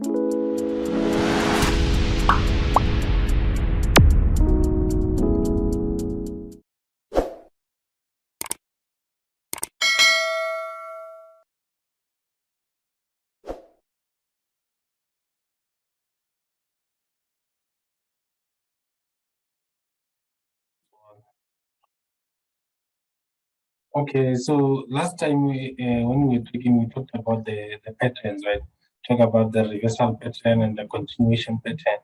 Okay, so last time when we were talking, we talked about the patterns, right? Talk about the reversal pattern and the continuation pattern.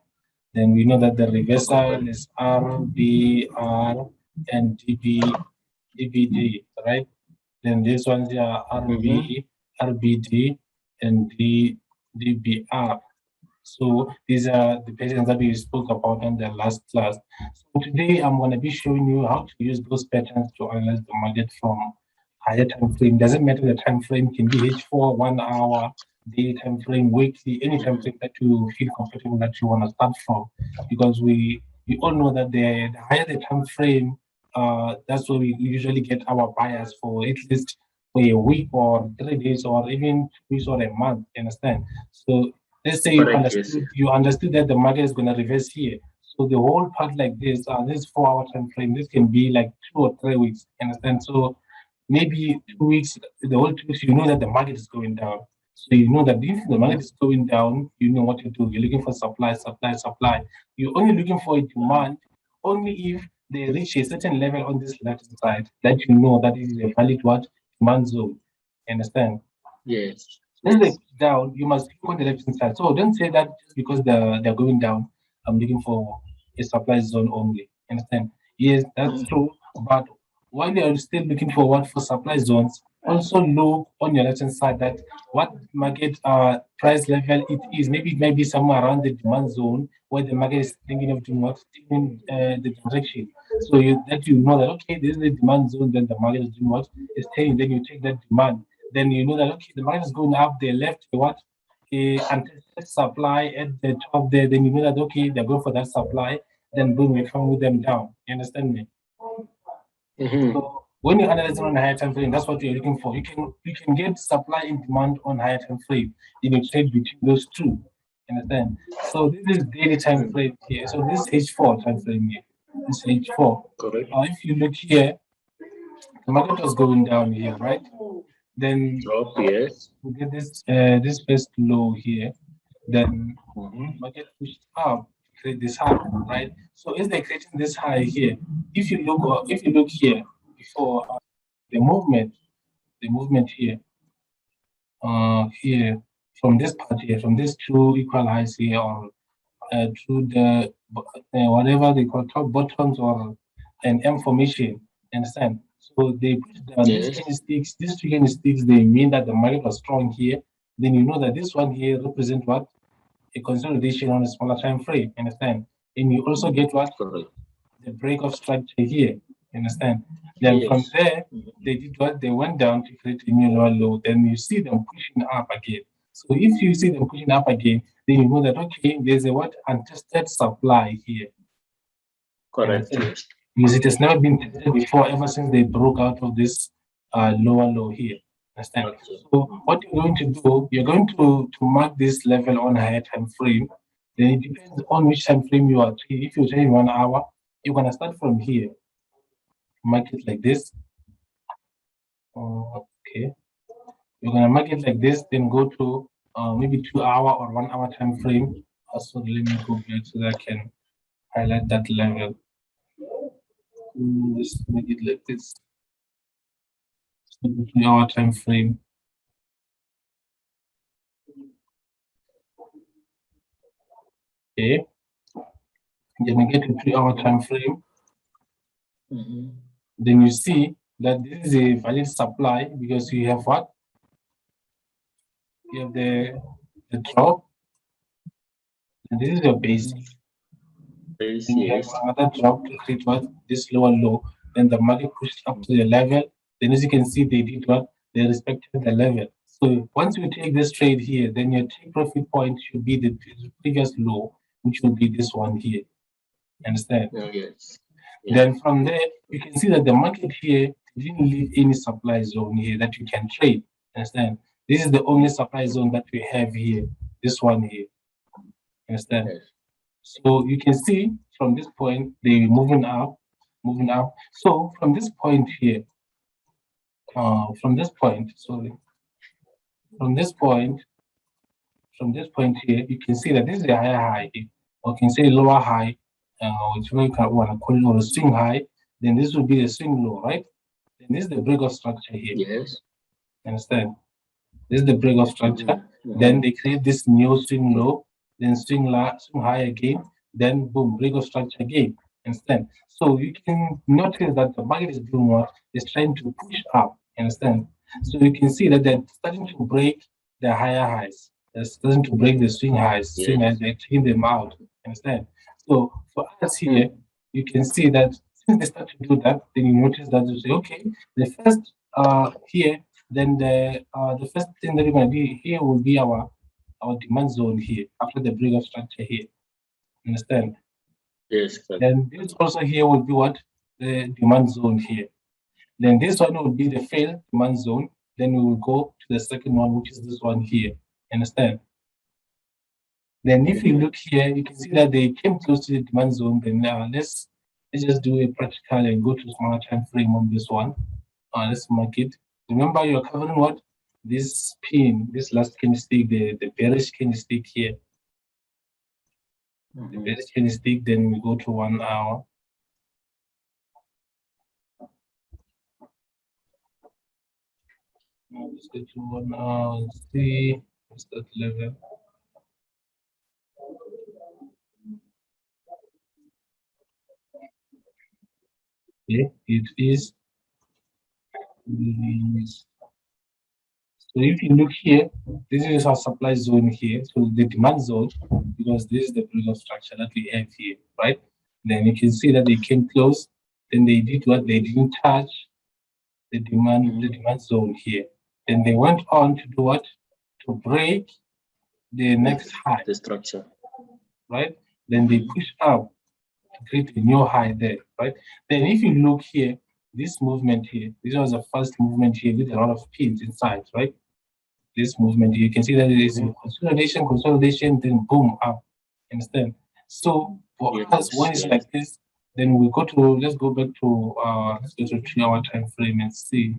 Then we know that the reversal is R, B, R, and DBD, right? Then these ones are RB, RBD, and DBR. So these are the patterns that we spoke about in the last class. So today I'm going to be showing you how to use those patterns to analyze the market from higher time frame. Doesn't matter the time frame, can be H4, 1 hour, day time frame, weekly, any time frame that you feel comfortable that you want to start from. Because we all know that the higher the time frame, that's where we usually get our buyers for at least for a week or 3 days or even 2 weeks or a month. You understand? So let's say you understood that the market is going to reverse here. So the whole part like this 4 hour time frame, this can be like 2 or 3 weeks. You understand? So maybe 2 weeks, the whole 2 weeks, you know that the market is going down. So you know that if the market is going down, you know what to do. You're looking for supply, supply, supply. You're only looking for a demand only if they reach a certain level on this left side that you know that is a valid what demand zone. You understand? Yes. When they down, you must look on the left hand side. So don't say that just because they're going down, I'm looking for a supply zone only. Understand? Yes, that's true. But while you're still looking for what for supply zones, also look on your left hand side that what market price level it is. Maybe it might be somewhere around the demand zone where the market is thinking of doing what, taking the direction. So you know that okay, this is the demand zone, then the market is doing what is taking, then you take that demand. Then you know that okay, the market is going up, they left what untested supply at the top there, then you know that okay, they're going for that supply, then boom, you come with them down. You understand me? So when you're analyzing on a higher time frame, that's what you're looking for. You can get supply and demand on higher time frame. You can trade between those two. You understand? So this is daily time frame here. So this is H4 time frame here. This is H4. If you look here, the market was going down here, right? Then yes, we get this first low here. Then market pushed up, create this high, right? So as they're creating this high here, if you look here before the movement here, here from this part here, from these two equal highs here, or to the whatever they call top bottoms or an M formation. Understand? So they put down these two candlesticks, they mean that the market was strong here. Then you know that this one here represent what? A consolidation on a smaller time frame. Understand? And you also get what? The break of structure here. Understand? Then from there, they did what? They went down to create a new lower low. Then you see them pushing up again. So if you see them pushing up again, then you know that okay, there's a what untested supply here. Correct. Because it has never been tested before, ever since they broke out of this lower low here. Understand? So what you're going to do, you're going to mark this level on higher time frame. Then it depends on which time frame you are trading. If you're trading 1 hour, you're gonna start from here. Mark it like this. Okay. You're gonna mark it like this, then go to maybe 2 hour or 1 hour time frame. Also, let me go back so that I can highlight that level. Just make it like this. 2 hour time frame. Okay. Then we get to 3 hour time frame. Then you see that this is a valid supply because you have what? You have the drop. And this is your base. Then you have another drop to create what? This lower low. Then the market pushed up to the level. Then as you can see, they did what? They respected the level. So once you take this trade here, then your take profit point should be the previous low, which will be this one here. Understand? Yes. Then from there, you can see that the market here didn't leave any supply zone here that you can trade. Understand? This is the only supply zone that we have here. This one here. Understand? Yes. So you can see from this point they're moving up. So from this point here, from this point, sorry, from this point, here, you can see that this is a higher high here, or you can say lower high, which we can want to call it or a swing high. Then this will be a swing low, right? Then this is the break of structure here. Yes. Understand? This is the break of structure. Mm-hmm. Then they create this new swing low, then swing high again, then boom, break of structure again. Understand? So you can notice that the market is doing what? It's trying to push up. Understand? So you can see that they're starting to break the higher highs. They're starting to break the swing highs. Yes. Swing highs, they're taking them out. Understand? So for us here, you can see that since they start to do that, then you notice that you say, okay, the first here, then the first thing that we're going to do here will be our demand zone here after the break of structure here. Understand? Yes. Correct. Then this also here will be what? The demand zone here. Then this one will be the failed demand zone. Then we will go to the second one, which is this one here. Understand? Then if you look here, you can see that they came close to the demand zone. Then let's just do a practical and go to smaller time frame on this one. Let's mark it. Remember, you're covering what? This pin, this last candlestick, the bearish candlestick here. The bearish candlestick, then we go to 1 hour. Now let's go to 1 hour and see what's that level. Okay, it is. So if you look here, this is our supply zone here. So the demand zone, because this is the break structure that we have here, right? Then you can see that they came close. Then they did what? They didn't touch the demand zone here. Then they went on to do what? To break the next high. The structure. Right? Then they push up to create a new high there, right? Then if you look here, this movement here, this was the first movement here with a lot of pins inside, right? This movement, you can see that it is consolidation, then boom, up. Understand? So for us, when it's like this, then we go to, let's go back to, let's go to 3 hour time frame and see.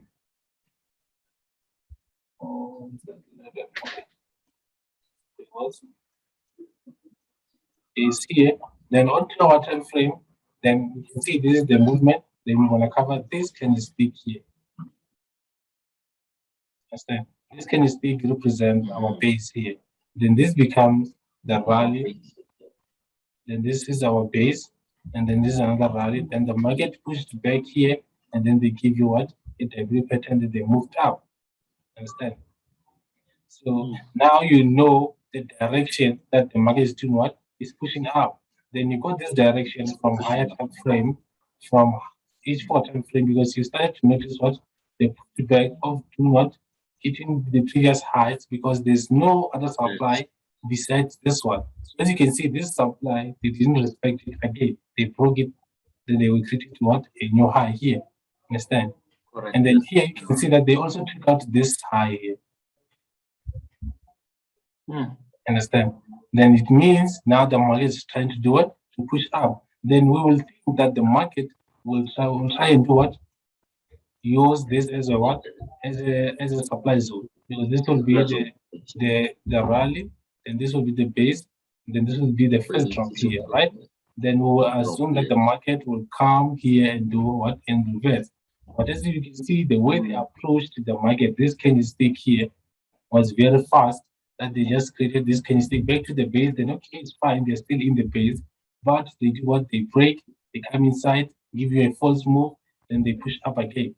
Is here, then on 2 hour time frame, then you can see this is the movement, then we want to cover this candlestick here. Understand? This candlestick represents our base here. Then this becomes the rally. Then this is our base, and then this is another rally. Then the market pushed back here, and then they give you what? A W pattern that they moved up. Understand? So now you know the direction that the market is doing what? Is pushing up. Then you got this direction from higher time frame, from each 4 time frame, because you started to notice what? They pushed back of doing what? Hitting the previous heights, because there's no other supply besides this one. So as you can see, this supply, they didn't respect it again. They broke it, then they will create it to what? A new high here. Understand? Correct. And then here you can see that they also took out this high here. Understand? Then it means now the market is trying to do what? To push up. Then we will think that the market will try and do what? Use this as a what? As a supply zone. Because this will be the rally, then this will be the base, then this will be the first drop here, right? Then we will assume that the market will come here and do what? And reverse. But as you can see, the way they approached the market, this candlestick here was very fast, that they just created this candlestick back to the base. Then okay, it's fine, they're still in the base, but they do what? They break, they come inside, give you a false move, then they push up again.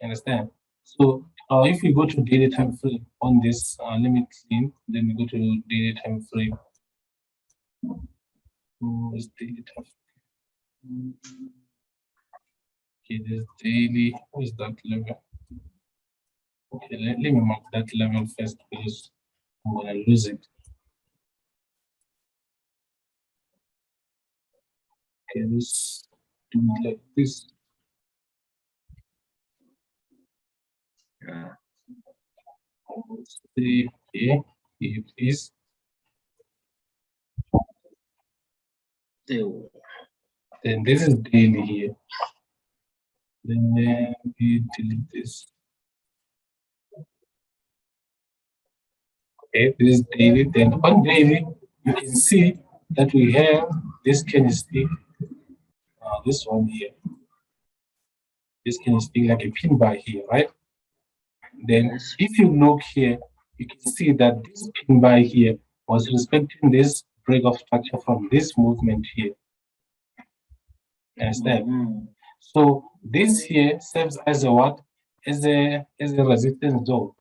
Understand? So if we go to daily time frame on this, let me clean, then we go to daily time frame. It's daily time frame. Okay, there's daily, what is that level? Okay, let me mark that level first, because I'm gonna lose it. Okay, let's do it like this. See here, it is. Then this is daily here. Then we delete this. Okay, this is daily. Then on daily, you can see that we have this candlestick, this one here. This candlestick like a pin bar here, right? Then Yes. if you look here, you can see that this pin bar here was respecting this break of structure from this movement here. Understand? So this here serves as a what? As a resistance zone.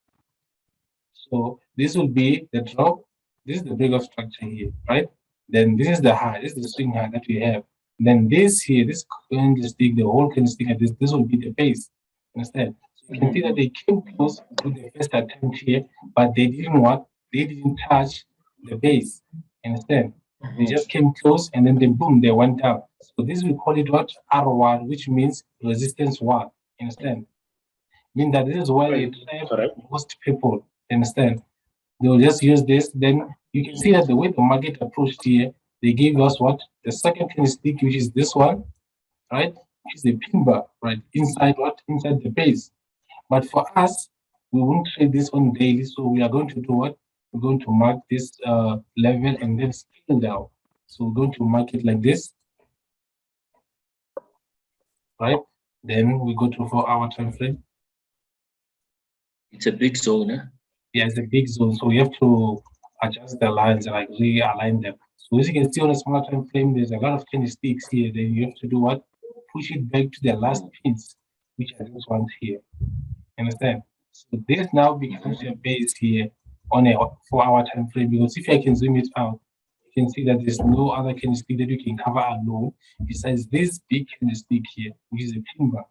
So this will be the drop. This is the break of structure here, right? Then this is the high. This is the swing high that we have. Then this here, this candlestick, the whole candlestick like this will be the base. Understand? So you can see that they came close with the first attempt here, but they didn't what? They didn't touch the base. Understand? They just came close and then boom, they went down. So this we call it what? R1, which means resistance 1. Understand? Mean that this is why they trap most people. Understand? They will just use this. Then you can see that the way the market approached here, they gave us what? The second candlestick, which is this one, right? Which is the pin bar, right? Inside what? Inside the base. But for us, we won't trade this on daily. So we are going to do what? We're going to mark this level and then scale down. So we're going to mark it like this, right? Then we go to 4-hour time frame. It's a big zone, eh? Yeah, it's a big zone, so we have to adjust the lines and like realign them. So as you can see on a smaller time frame, there's a lot of candlesticks here. Then you have to do what? Push it back to the last pins, which are this ones here. Understand? So this now becomes your base here on a 4-hour time frame, because if I can zoom it out, you can see that there's no other candlestick that you can cover alone besides this big candlestick here, which is a pin bar.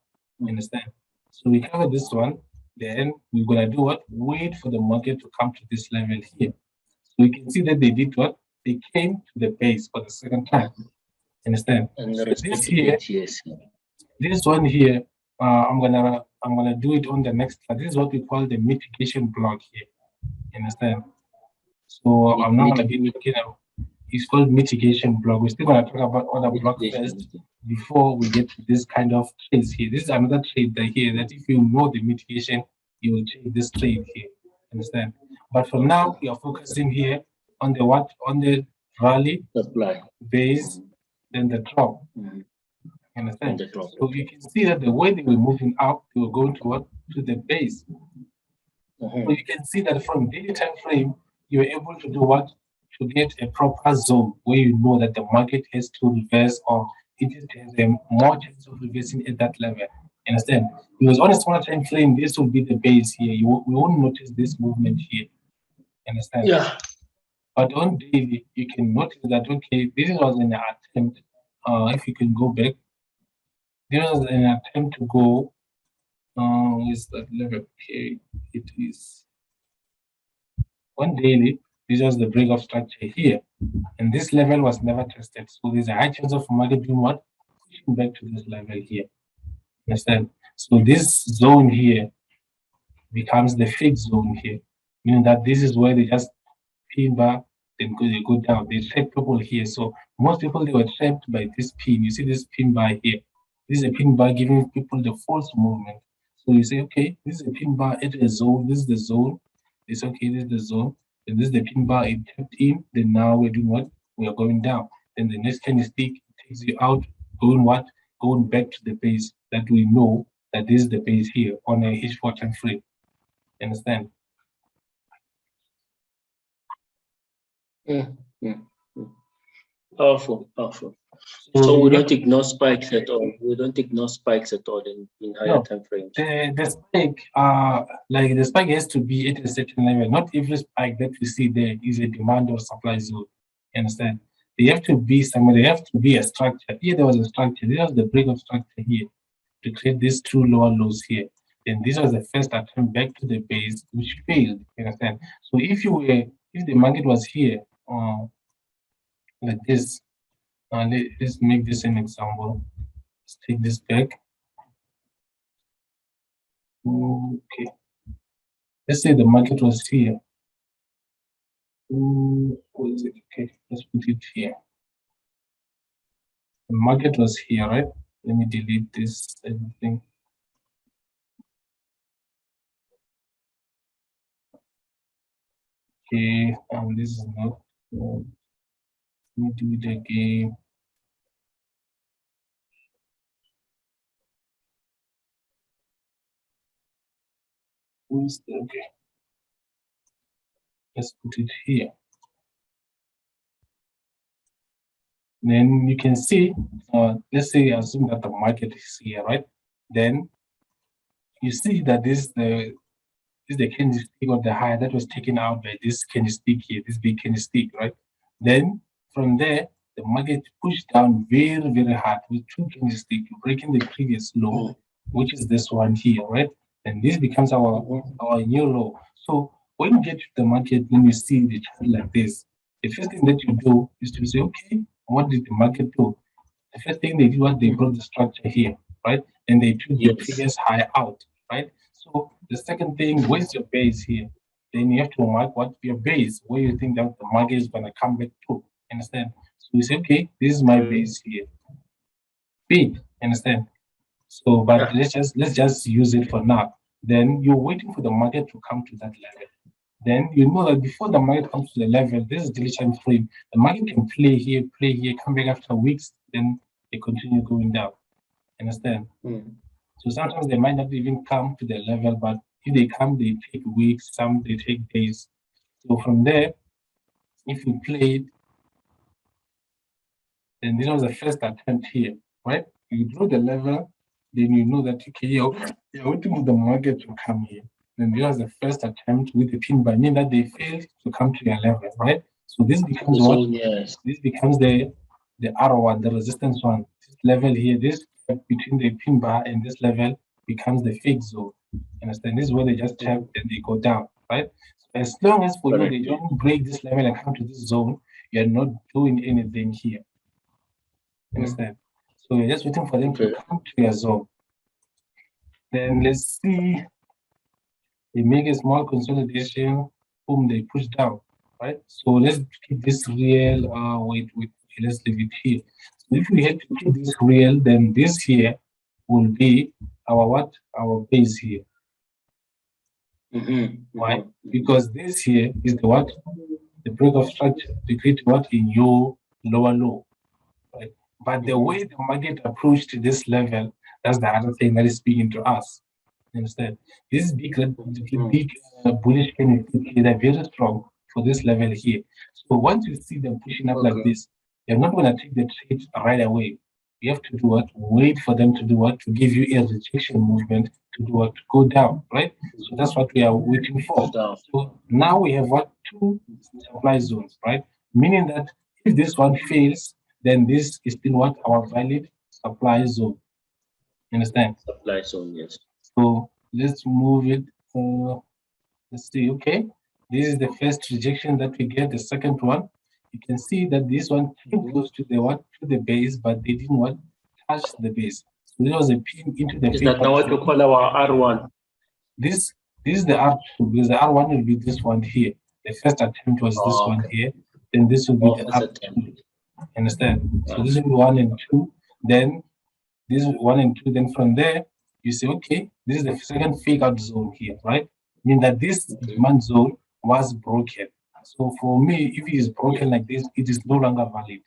Understand? So we cover this one. Then we're gonna do what? Wait for the market to come to this level here. So you can see that they did what? They came to the base for the second time. Understand? And So this respected here, it, yes. this one here, I'm gonna do it on the next slide. This is what we call the mitigation block here. Understand? So I'm not gonna be looking at. It's called mitigation block. We're still gonna talk about other blocks first before we get to this kind of trades here. This is another trade that here that if you know the mitigation, you will trade this trade here. Understand? But for now, we are focusing here on the what? On the rally, supply, base, then the drop. Understand? So you can see that the way they were moving up, they were going to what? To the base. So you can see that from daily time frame, you're able to do what? To get a proper zone where you know that the market has to reverse, or it has a more chance of reversing at that level. Understand? Because on a smaller time frame, this will be the base here. You won't notice this movement here. Understand? yeah. But on daily, you can notice that okay, this was an attempt. If you can go back, there was an attempt to go. Is that level? Okay, it is one daily. This was the break of structure here, and this level was never tested. So there's a high chance of market doing what? Pushing back to this level here. Understand? So this zone here becomes the fixed zone here, meaning that this is where they just pin bar, then they go down. They trap people here. So most people, they were trapped by this pin. You see this pin bar here. This is a pin bar giving people the false movement. So you say, okay, this is a pin bar at a zone. This is the zone. It's okay. This is the zone. Then this is the pin bar. It tapped in. Then now we're doing what? We are going down. Then the next candlestick takes you out, going what? Going back to the base that we know that this is the base here on a H4 time frame. Understand? Powerful, powerful. So we don't ignore spikes at all. We don't ignore spikes at all in higher time frames. The spike, like the spike has to be at a certain level. Not every spike that we see there is a demand or supply zone. You understand? They have to be somewhere. They have to be a structure. Here there was a structure. This was the break of structure here to create these two lower lows here. Then this was the first attempt back to the base, which failed. You understand? So if the market was here, like this, let's make this an example. Let's take this back. Okay. Let's say the market was here. What is it? Okay, let's put it here. The market was here, right? Let me delete this everything. Okay, this is not. Let me do it again. Okay. Let's put it here. Then you can see, let's say assume that the market is here, right? Then you see that this is the candlestick or the high that was taken out by this candlestick here, this big candlestick, right? Then from there, the market pushed down very, very hard with two candlesticks, breaking the previous low, which is this one here, right? And this becomes our new low. So when you get to the market, when you see the chart like this, the first thing that you do is to say, okay, what did the market do? The first thing they did was they brought the structure here, right? And they took the previous high out, right? So the second thing, where's your base here? Then you have to mark what your base, where you think that the market is gonna come back to. Understand? So you say, okay, this is my base here. Big, understand? So, but let's just use it for now. Then you're waiting for the market to come to that level. Then you know that before the market comes to the level, this is daily time frame. The market can play here, come back after weeks, then they continue going down. Understand? So sometimes they might not even come to the level, but if they come, they take weeks, some they take days. So from there, if you played, then this was the first attempt here, right? You draw the level, then you know that okay, you're waiting for the market to come here. Then this was the first attempt with the pin bar, meaning that they failed to come to your level, right? So this becomes what? Yes. This becomes the R1, the resistance one. This level here, this between the pin bar and this level becomes the fake zone. Understand? This is where they just tap and they go down, right? So as long as for you they don't break this level and come to this zone, you're not doing anything here. Understand? So we're just waiting for them to come to your zone. Then let's see. They make a small consolidation, boom, they push down, right? So let's keep this real, wait, let's leave it here. So if we had to keep this real, then this here will be our what? Our base here. Why? Because this here is the what? The break of structure, to create what in your lower low, right? But the way the market approached this level, that's the other thing that is speaking to us. Understand? This big bullish candidate, they're very strong for this level here. So once you see them pushing up like this, you're not going to take the trade right away. You have to do what? Wait for them to do what? To give you a rejection movement to do what? To go down, right? So that's what we are waiting for. So now we have what? Two supply zones, right? Meaning that if this one fails, then this is still what? Our valid supply zone. Understand? Supply zone, yes. So let's move it. Let's see. Okay, this is the first rejection that we get. The second one, you can see that this one came close to the what? To the base, but they didn't what? Touch the base. So there was a pin into the. Is that now what you call our R1? This is the R2 because the R1 will be this one here. The first attempt was this one here. Then this will be the R2. Understand? So this will be 1 and 2. Then this is 1 and 2. Then from there, you say, okay, this is the second fake out zone here, right? Mean that this demand zone was broken. So for me, if it is broken like this, it is no longer valid.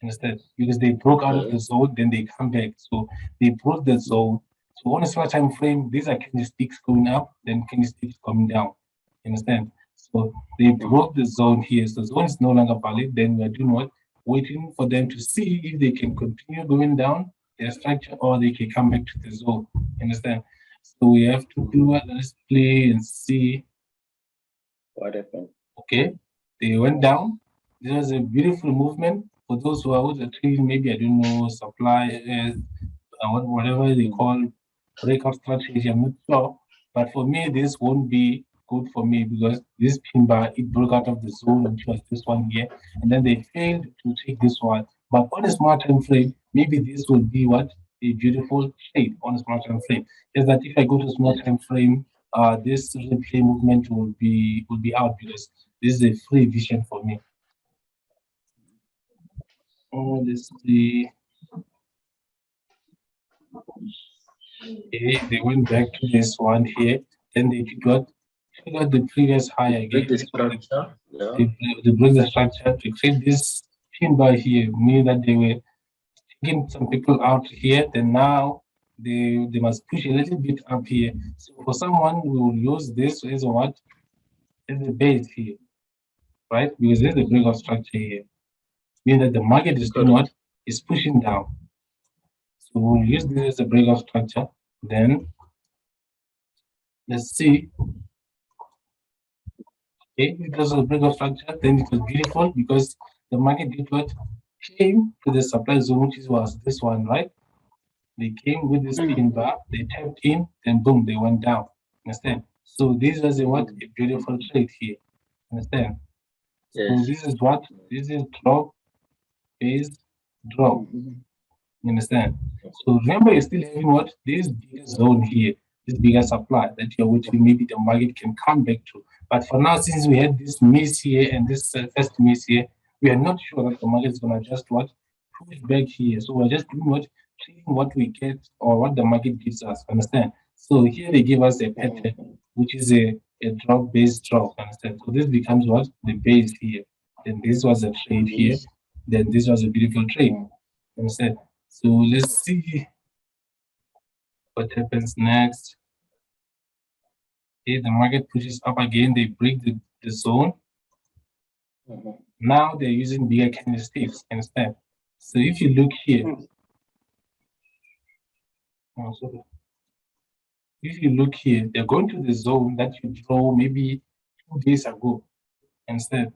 Understand? Because they broke out of the zone, then they come back. So they broke the zone. So on a small time frame, these are candlesticks going up, then candlesticks coming down. Understand? So they broke the zone here. So the zone is no longer valid. Then we are doing what? Waiting for them to see if they can continue going down their structure or they can come back to the zone. Understand? So we have to do what? Let's play and see what happened. Okay, they went down. This was a beautiful movement for those who are trading. Maybe I don't know supply, whatever they call breakout strategy. I'm not sure, but for me, this won't be good for me because this pin bar it broke out of the zone and was this one here, and then they failed to take this one. But on a smart time frame, maybe this will be what a beautiful trade on a smart time frame. Is that if I go to smart time frame, this replay movement will be out because this is a free vision for me. Oh, let's see. Okay, they went back to this one here. Then they got the previous high Break again. the structure. Yeah. They broke the structure to create this pin bar here, meaning that they were taking some people out here. Then now they must push a little bit up here. So for someone, we will use this as a what? As a base here, right? Because there's a break of structure here, meaning that the market is doing what? Is pushing down. So we'll use this as a break of structure. Then let's see. Okay, it was a break of structure. Then it was beautiful because the market did what? Came to the supply zone, which was this one, right? They came with this pin bar, they tapped in, then boom, they went down. Understand? So this was a what? A beautiful trade here. Understand? So Yes. this is what? This is drop, base, drop. You understand? So remember, you're still having what? This bigger zone here, this bigger supply that you're waiting, maybe the market can come back to. But for now, since we had this miss here and this first miss here, we are not sure that the market is going to just what? Push back here. So we're just doing what? Trading what we get or what the market gives us. Understand? So here they give us a pattern, which is a drop based drop. Understand? So this becomes what? The base here. Then this was a trade here. Then this was a beautiful trade. Understand? So let's see what happens next. Okay, the market pushes up again, they break the zone. Now they're using bigger candlesticks instead. So if you look here, oh, sorry. If you look here, they're going to the zone that you draw maybe 2 days ago instead.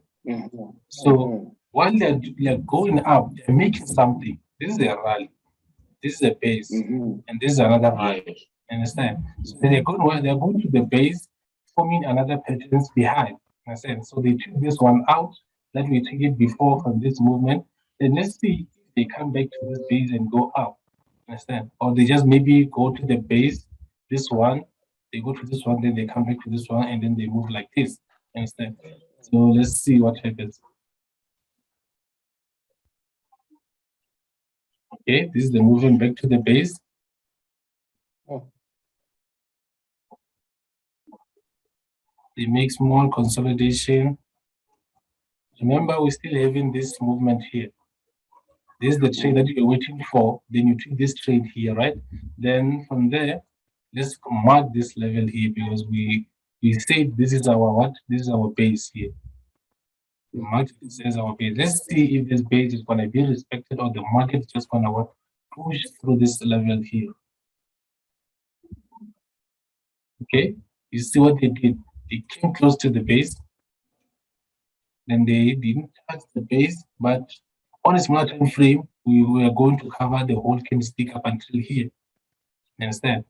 So while they're going up, they're making something. This is a rally, this is a base, and this is another rally. Understand? So they're going to the base, forming another patterns behind. Understand? So they took this one out that we took it before from this movement. Then let's see if they come back to this base and go up. Understand? Or they just maybe go to the base, this one, they go to this one, then they come back to this one, and then they move like this. Understand? So let's see what happens. Okay, this is the movement back to the base. They make small consolidation. Remember, we're still having this movement here. This is the trade that you're waiting for. Then you take this trade here, right? Then from there, let's mark this level here because we said this is our what? This is our base here. We marked this as our base. Let's see if this base is gonna be respected or the market is just gonna what? Push through this level here. Okay, you see what they did? They came close to the base. Then they didn't touch the base, but on a smaller time frame, we were going to cover the whole candlestick up until here. Understand?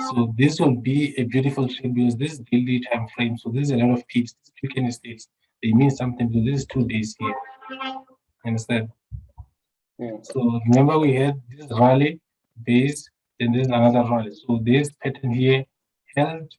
So this will be a beautiful trade because this is daily time frame. So this is a lot of pips, 2 candlesticks. They mean something. So this is 2 days here. Understand? So remember we had this rally base, then there's another rally. So this pattern here held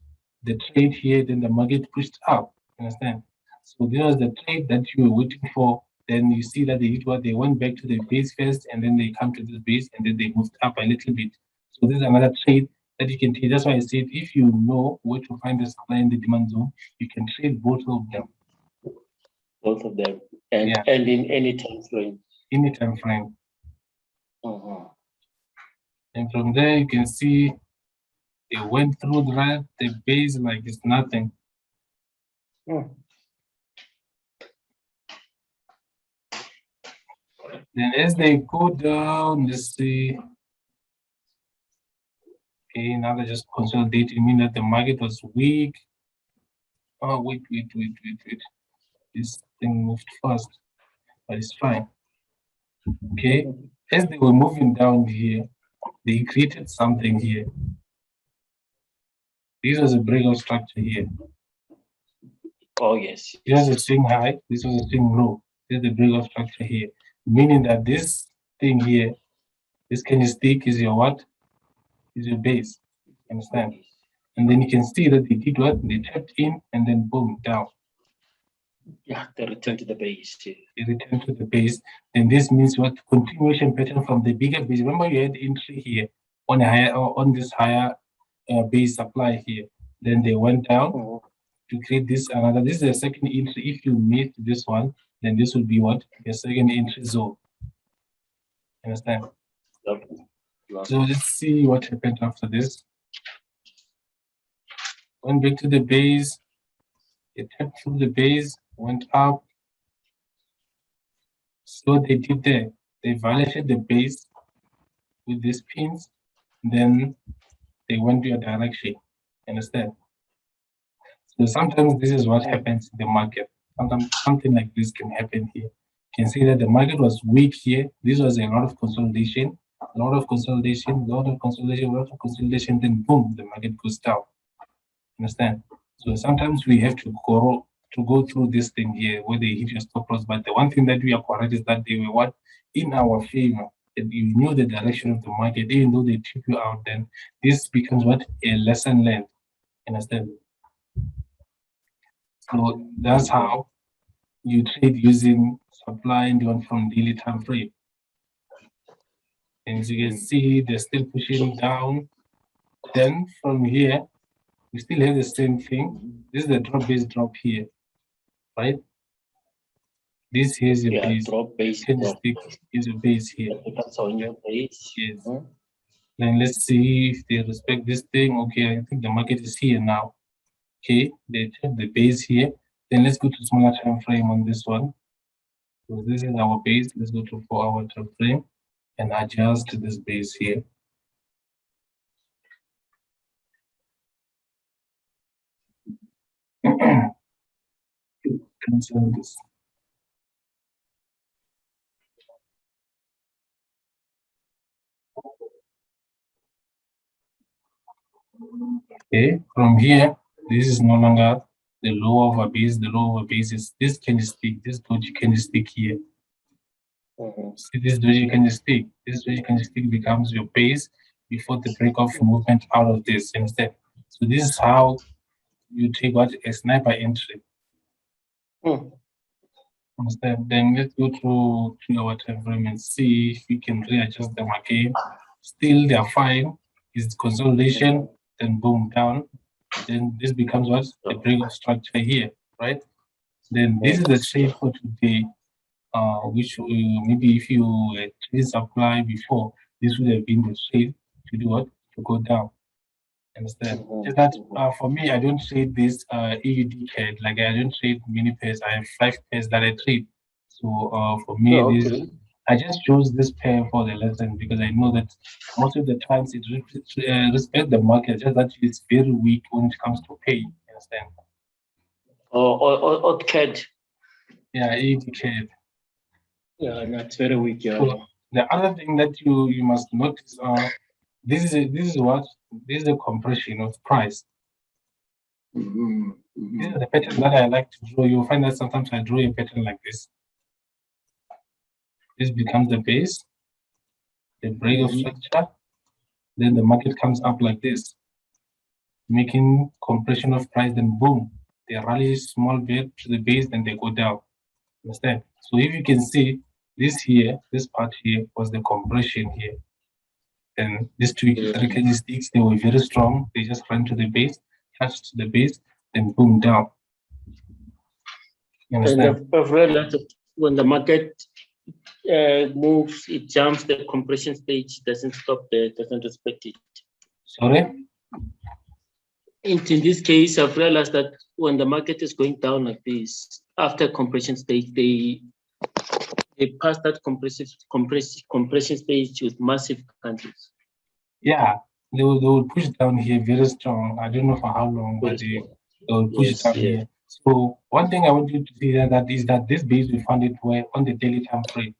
the trade here, then the market pushed up. Understand? So this was the trade that you were waiting for. Then you see that they did what they went back to the base first, and then they come to this base, and then they moved up a little bit. So this is another trade that you can trade. That's why I said if you know where to find the supply and the demand zone, you can trade both of them. Both of them, and in any time frame. Any time frame. And from there you can see they went through the base like it's nothing. Then as they go down, let's see. Okay, now they're just consolidating, meaning that the market was weak. Oh, wait. This thing moved fast, but it's fine. Okay, as they were moving down here, they created something here. This was a breakout structure here. Oh, yes. This was a swing high, this was a swing low. This is the breakout structure here, meaning that this thing here, this candlestick is your what? Is your base. Understand? And then you can see that they did what? They tapped in and then boom, down. Yeah, they return to the base. Yeah. They return to the base. Then this means what? Continuation pattern from the bigger base. Remember, you had entry here on a higher on this higher base supply here. Then they went down to create this another. This is the second entry. If you meet this one, then this will be what? Your second entry zone. Understand? Yep. So let's see what happened after this. Went back to the base. It tapped through the base, went up. So they did there. They violated the base with these pins. Then they went to your direction. Understand? So sometimes this is what happens in the market. Sometimes something like this can happen here. You can see that the market was weak here. This was a lot of consolidation, a lot of consolidation, a lot of consolidation, a lot of consolidation. Then boom, the market goes down. Understand? So sometimes we have to go through this thing here where they hit your stop loss. But the one thing that we are correct is that they were what in our favor. That you knew the direction of the market, even though they took you out, then this becomes what a lesson learned. Understand? So that's how you trade using supply and demand from daily time frame. And as you can see, they're still pushing down. Then from here, we still have the same thing. This is the drop base drop here, right? This here is your base. Drop base. Candlestick is your base here. That's on your base. Yes. Then let's see if they respect this thing. Okay, I think the market is here now. Okay, they have the base here. Then let's go to smaller time frame on this one. So this is our base. Let's go to 4-hour time frame and adjust to this base here. Cancel this. Okay, from here, this is no longer the low of a base. The low of a base is this candlestick, this doji candlestick here. See this doji candlestick. This doji candlestick becomes your base before the break-off movement out of this instead. So this is how you take what a sniper entry. Instead, then let's go to 3-hour time frame and see if we can readjust them again. Still, they're fine. Is consolidation, then boom down. Then this becomes what the break-off structure here, right? Then this is the trade for today. Which maybe if you trade supply before, this would have been the trade to do what? To go down. Understand? Just that for me, I don't trade this AUD CAD, like I don't trade many pairs. I have 5 pairs that I trade. So for me, I just chose this pair for the lesson because I know that most of the times it respects the market, just that it's very weak when it comes to pay. Understand? Or CAD. Yeah, AUD CAD. Yeah, that's very weak. Yeah. So the other thing that you must notice, this is the compression of price. This is the pattern that I like to draw. You'll find that sometimes I draw a pattern like this. This becomes the base, the break of structure, then the market comes up like this, making compression of price, then boom, they rally small bit to the base, then they go down. Understand? So if you can see this here, this part here was the compression here. And these three candlesticks, they were very strong. They just ran to the base, touched the base, then boom down. You understand? And I've realized that when the market moves, it jumps the compression stage, doesn't stop there, doesn't respect it. Sorry? In this case, I've realized that when the market is going down like this, after compression stage, they pass that compression stage with massive candles. Yeah, they will push down here very strong. I don't know for how long, but they will push down here. So one thing I want you to see that is that this base we found it where on the daily time frame.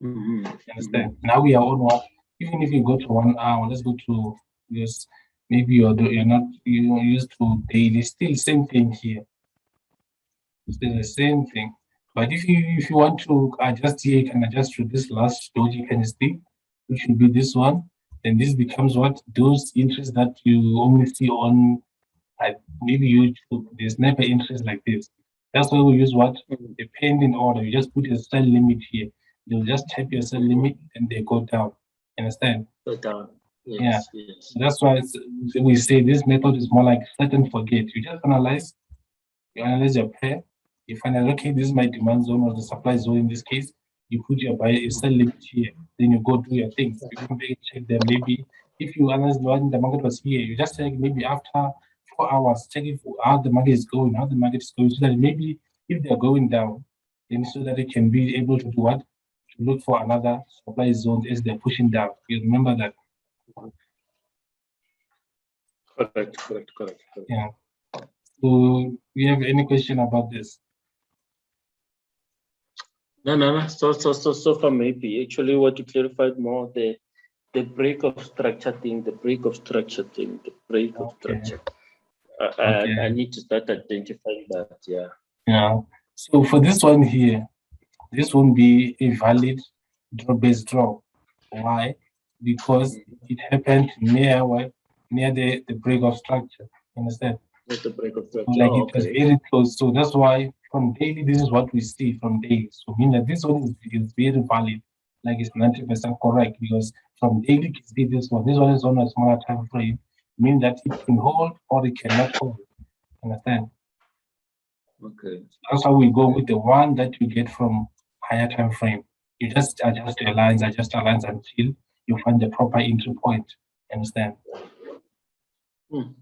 You understand? Now we are on what? Even if you go to 1 hour, let's go to this. Maybe you're not used to daily. Still same thing here. Still the same thing. But if you want to adjust here, you can adjust to this last doji candlestick, which should be this one. Then this becomes what? Those interests that you only see on maybe YouTube. There's never interest like this. That's why we use what? Mhm. The pending order. You just put a sell limit here. You'll just type your sell limit and they go down. Understand? Go down. Yeah. Yes, yes. That's why we say this method is more like set and forget. You just analyze, your pair, you find out, okay, this is my demand zone or the supply zone in this case. You put your buy, you sell limit here, then you go do your things. You can check them. Maybe if you analyze when the market was here, you just check maybe after 4 hours, check if how the market is going, how the market is going, so that maybe if they're going down, then so that they can be able to do what? To look for another supply zone as they're pushing down. You remember that? Correct. Yeah. So, you have any question about this? No. So far maybe actually what you clarified more the break of structure thing, the break of structure. Okay. I need to start identifying that. Yeah. Yeah. So for this one here, this won't be a valid draw-based draw. Why? Because it happened near what? Near the break of structure. Understand? With the break of So structure. like Oh, it was okay. very close. So that's why from daily, this is what we see from daily. So mean that this one is very valid. Like it's 90% correct because from daily you can see this one. This one is on a smaller time frame. Mean that it can hold or it cannot hold. Understand? Okay. That's how we go with the one that you get from higher time frame. You just adjust your lines until you find the proper entry point. Understand? Hmm.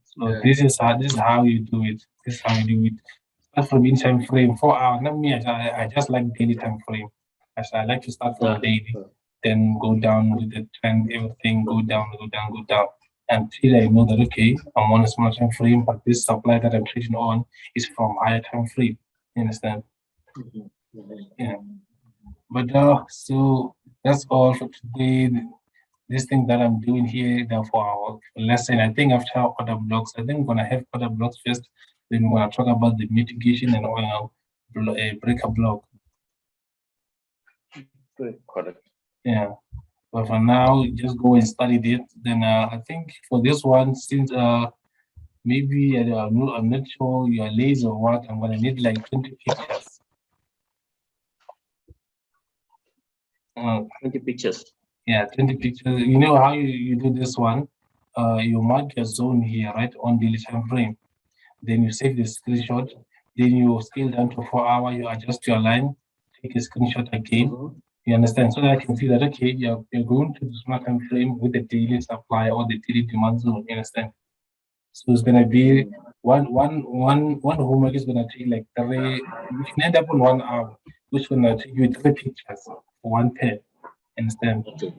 So Yeah. this is how you do it. This is how you do it. Start from in time frame 4 hours. Not me. I just like daily time frame. As I like to start from Yeah. daily, then go down with the trend, everything go down, until I know that okay, I'm on a small time frame, but this supply that I'm trading on is from higher time frame. You understand? Yeah. But so that's all for today. This thing that I'm doing here now for our lesson, I think after other blocks, I think I'm gonna have other blocks first. Then we're gonna talk about the mitigation and oil breaker block. Correct. Yeah. But for now, just go and study it. Then I think for this one, since maybe I'm not sure you are lazy or what, I'm gonna need like 20 pictures. 20 pictures. Yeah, 20 pictures. You know how you do this one? You mark your zone here, right, on daily time frame. Then you save the screenshot. Then you scale down to 4 hour. You adjust your line, take a screenshot again. You understand? So that I can see that okay, you're going to the smart time frame with the daily supply or the daily demand zone. You understand? So it's gonna be one homework is gonna take like three. You can end up on 1 hour, which gonna take you 3 pictures for one pair. Understand? Okay.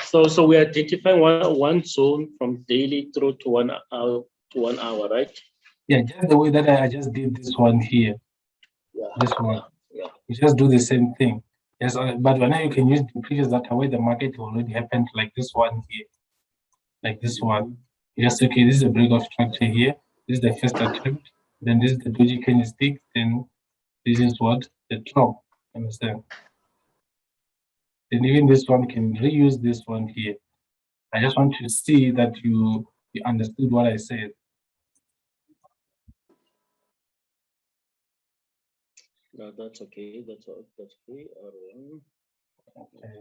So we identify one zone from daily through to 1 hour, right? Yeah, just the way that I just did this one here. Yeah. This one. Yeah. You just do the same thing. Yes, but when you can use the previous data where the market already happened, like this one here, like this one. You just okay, this is a break of structure here. This is the first attempt. Then this is the doji candlestick. Then this is what the top. Understand? Then even this one can reuse this one here. I just want to see that you understood what I said. No, that's okay. That's all. That's okay. Okay.